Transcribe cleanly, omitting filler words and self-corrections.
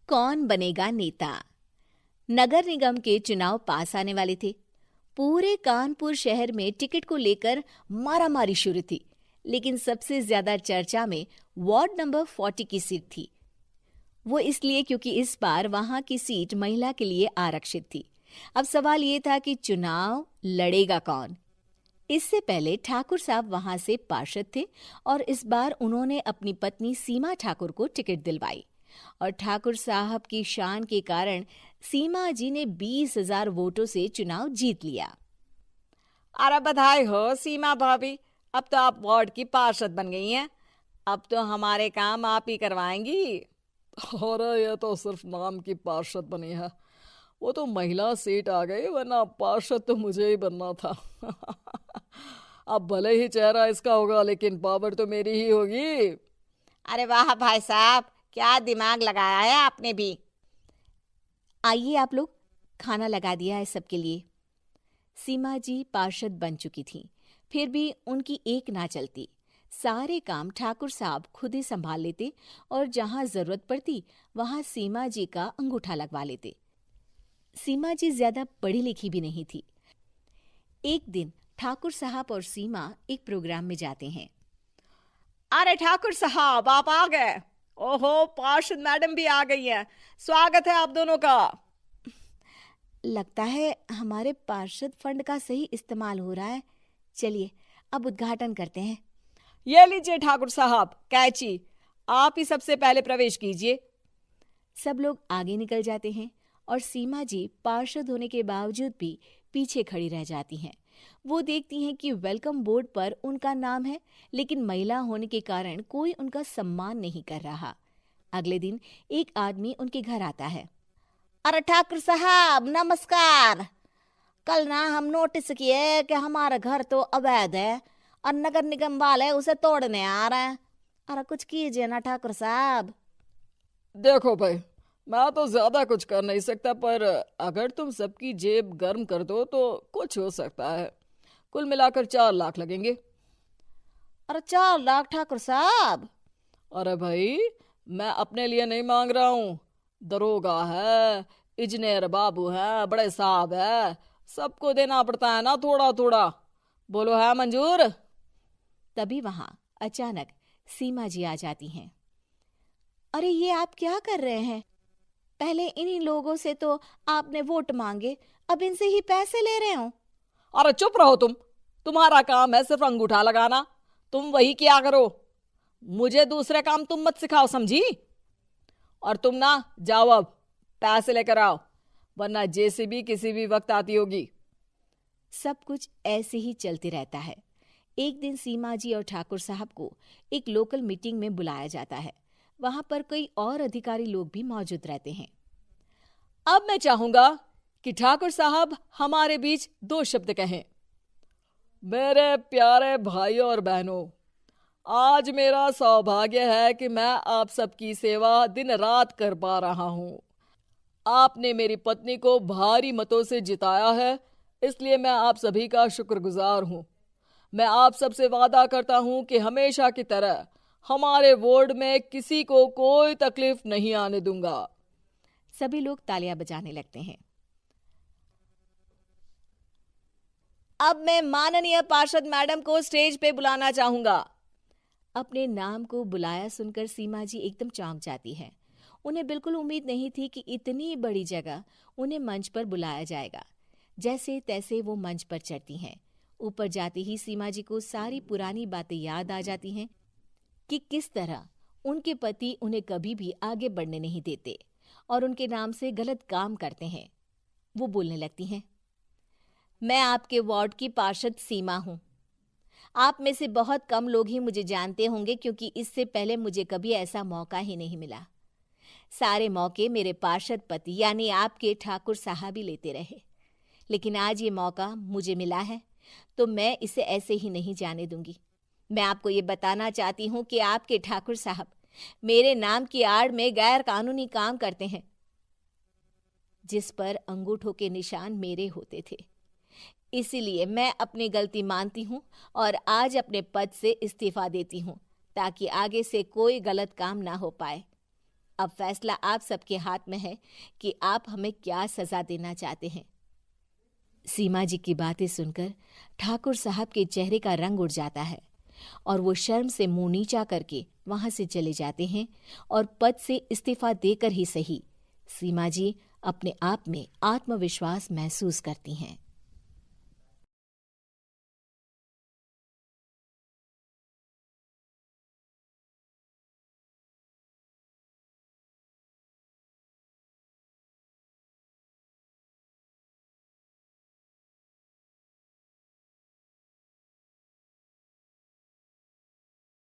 कौन बनेगा नेता। नगर निगम के चुनाव पास आने वाले थे। पूरे कानपुर शहर में टिकट को लेकर मारामारी शुरू थी, लेकिन सबसे ज्यादा चर्चा में वार्ड नंबर 40 की सीट थी। वो इसलिए क्योंकि इस बार वहां की सीट महिला के लिए आरक्षित थी। अब सवाल ये था कि चुनाव लड़ेगा कौन। इससे पहले ठाकुर साहब वहां से पार्षद थे और इस बार उन्होंने अपनी पत्नी सीमा ठाकुर को टिकट दिलवाई और ठाकुर साहब की शान के कारण सीमा जी ने 20,000 वोटों से चुनाव जीत लिया। अरे बधाई हो सीमा भाभी, अब तो आप वार्ड की पार्षद बन गई हैं। अब तो हमारे काम आप ही करवाएंगी। अरे ये तो सिर्फ नाम की पार्षद बनी है, वो तो महिला सीट आ गई, वरना पार्षद तो मुझे ही बनना था। अब भले ही चेहरा इसका होगा, लेकिन पावर तो मेरी ही होगी। अरे वाह भाई साहब, क्या दिमाग लगाया है आपने भी। आइए आप लोग, खाना लगा दिया है सबके लिए। सीमा जी पार्षद बन चुकी थी, फिर भी उनकी एक ना चलती। सारे काम ठाकुर साहब खुद ही संभाल लेते और जहां जरूरत पड़ती वहां सीमा जी का अंगूठा लगवा लेते। सीमा जी ज्यादा पढ़ी लिखी भी नहीं थी। एक दिन ठाकुर साहब और सीमा एक प्रोग्राम में जाते हैं। अरे ठाकुर साहब, आप आ गए। ओहो, पार्षद मैडम भी आ गई हैं। स्वागत है आप दोनों का। लगता है हमारे पार्षद फंड का सही इस्तेमाल हो रहा है। चलिए अब उद्घाटन करते हैं। ये लीजिए ठाकुर साहब कैची, आप ही सबसे पहले प्रवेश कीजिए। सब लोग आगे निकल जाते हैं और सीमा जी पार्षद होने के बावजूद भी पीछे खड़ी रह जाती हैं। वो देखती हैं कि वेलकम बोर्ड पर उनका नाम है, लेकिन महिला होने के कारण कोई उनका सम्मान नहीं कर रहा। अगले दिन एक आदमी उनके घर आता है। अरे ठाकुर साहब नमस्कार। कल ना हम नोटिस किए कि हमारा घर तो अवैध है और नगर निगम वाले उसे तोड़ने आ रहे हैं। अरे कुछ कीजिए ना ठाकुर साहब। देखो भाई, मैं तो ज्यादा कुछ कर नहीं सकता, पर अगर तुम सबकी जेब गर्म कर दो तो कुछ हो सकता है। कुल मिलाकर 4 लाख लगेंगे। अरे 4 लाख ठाकुर साहब? अरे भाई, मैं अपने लिए नहीं मांग रहा हूँ। दरोगा है, इंजीनियर बाबू है, बड़े साहब है, सबको देना पड़ता है ना थोड़ा थोड़ा। बोलो है मंजूर? तभी वहां अचानक सीमा जी आ जाती हैं। अरे ये आप क्या कर रहे हैं? पहले इन्हीं लोगों से तो आपने वोट मांगे, अब इनसे ही पैसे ले रहे हो। अरे चुप रहो तुम, तुम्हारा काम है सिर्फ अंगूठा लगाना, तुम वही किया करो। मुझे दूसरे काम तुम मत सिखाओ, समझी? और तुम ना जाओ, अब पैसे लेकर आओ, वरना जेसीबी किसी भी वक्त आती होगी। सब कुछ ऐसे ही चलते रहता है। एक दिन सीमा जी और ठाकुर साहब को एक लोकल मीटिंग में बुलाया जाता है। वहां पर कई और अधिकारी लोग भी मौजूद रहते हैं। अब मैं चाहूंगा कि ठाकुर साहब हमारे बीच 2 शब्द कहें। मेरे प्यारे भाइयों और बहनों, आज मेरा सौभाग्य है कि मैं आप सबकी सेवा दिन रात कर पा रहा हूं। आपने मेरी पत्नी को भारी मतों से जिताया है, इसलिए मैं आप सभी का शुक्रगुजार हूं। मैं आप सबसे वादा करता हूं कि हमेशा की तरह हमारे वार्ड में किसी को कोई तकलीफ नहीं आने दूंगा। सभी लोग तालियां बजाने लगते हैं। अब मैं माननीय पार्षद मैडम को स्टेज पे बुलाना चाहूंगा। अपने नाम को बुलाया सुनकर सीमा जी एकदम चौंक जाती है। उन्हें बिल्कुल उम्मीद नहीं थी कि इतनी बड़ी जगह उन्हें मंच पर बुलाया जाएगा। जैसे तैसे वो मंच पर चढ़ती हैं। ऊपर जाते ही सीमा जी को सारी पुरानी बातें याद आ जाती हैं कि किस तरह उनके पति उन्हें कभी भी आगे बढ़ने नहीं देते और उनके नाम से गलत काम करते हैं। वो बोलने लगती हैं। मैं आपके वार्ड की पार्षद सीमा हूं। आप में से बहुत कम लोग ही मुझे जानते होंगे, क्योंकि इससे पहले मुझे कभी ऐसा मौका ही नहीं मिला। सारे मौके मेरे पार्षद पति यानी आपके ठाकुर साहब ही लेते रहे, लेकिन आज ये मौका मुझे मिला है तो मैं इसे ऐसे ही नहीं जाने दूंगी। मैं आपको ये बताना चाहती हूँ कि आपके ठाकुर साहब मेरे नाम की आड़ में गैर कानूनी काम करते हैं, जिस पर अंगूठों के निशान मेरे होते थे। इसीलिए मैं अपनी गलती मानती हूँ और आज अपने पद से इस्तीफा देती हूँ, ताकि आगे से कोई गलत काम ना हो पाए। अब फैसला आप सबके हाथ में है कि आप हमें क्या सजा देना चाहते हैं। सीमा जी की बातें सुनकर ठाकुर साहब के चेहरे का रंग उड़ जाता है और वो शर्म से मुंह नीचा करके वहां से चले जाते हैं और पद से इस्तीफा देकर ही सही सीमा जी अपने आप में आत्मविश्वास महसूस करती हैं।